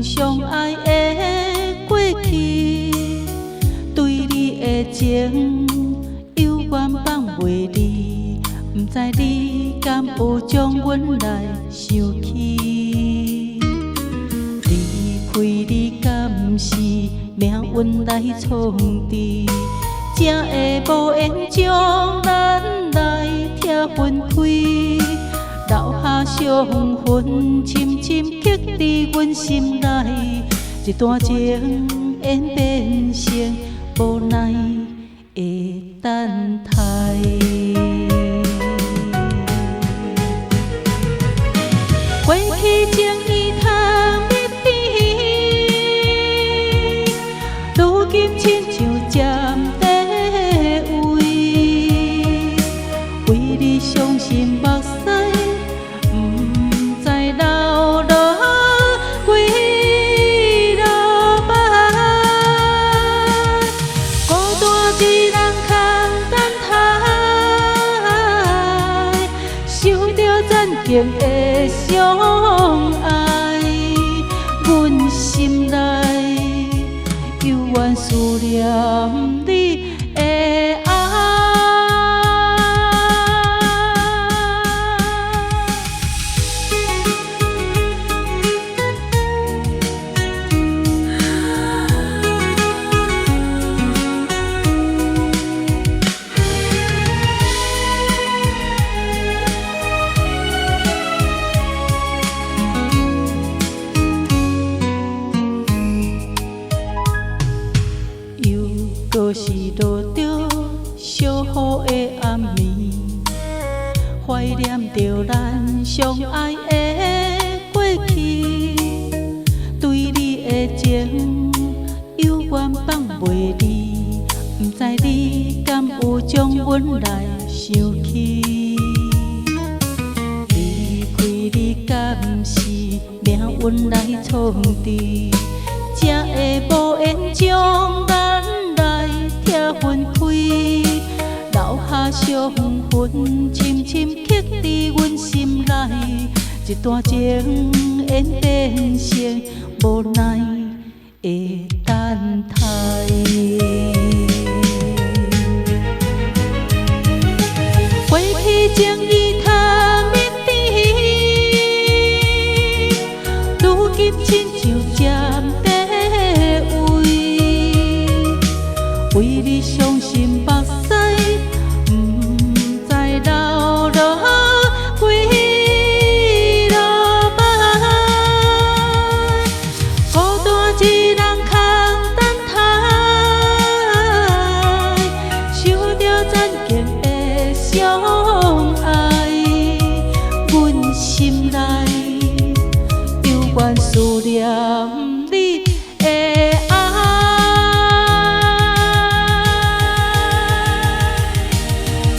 相爱的过去，对你的情犹原放袂离，不知你敢有将阮来想起？离开你敢是命运来创治，才会无缘将咱来拆分开。留下伤痕，深深刻伫阮心内，一段情演变成无奈的等待。过去情意通密闭，如今亲像暂地位，为你伤心目屎。情的相爱，阮心内犹原思念你的爱。又是落着小雨的暗暝，怀念着咱相爱的过去，对你的情犹原放袂离，不知你敢有将阮来想起？离开你敢是命运来创治，才会无缘将咱拆分开，留下伤痕，深深刻伫阮心内，一段情演变成无奈的等待。过去情意通密闭，如今亲像暂地位，为你伤心目屎，不知流落几落摆，孤单一人空等待，想着曾经的相爱，阮心内犹原思念你的爱。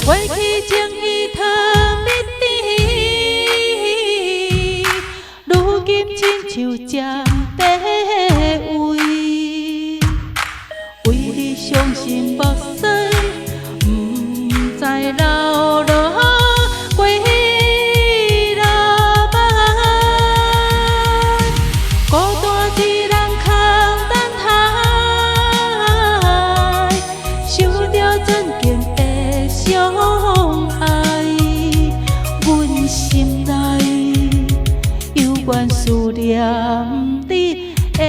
过去情意通密闭，如今亲像暂地位，为你伤心目屎，不知流落几落摆，孤单一人空等待，想着曾经的相爱，阮心内犹原思念你的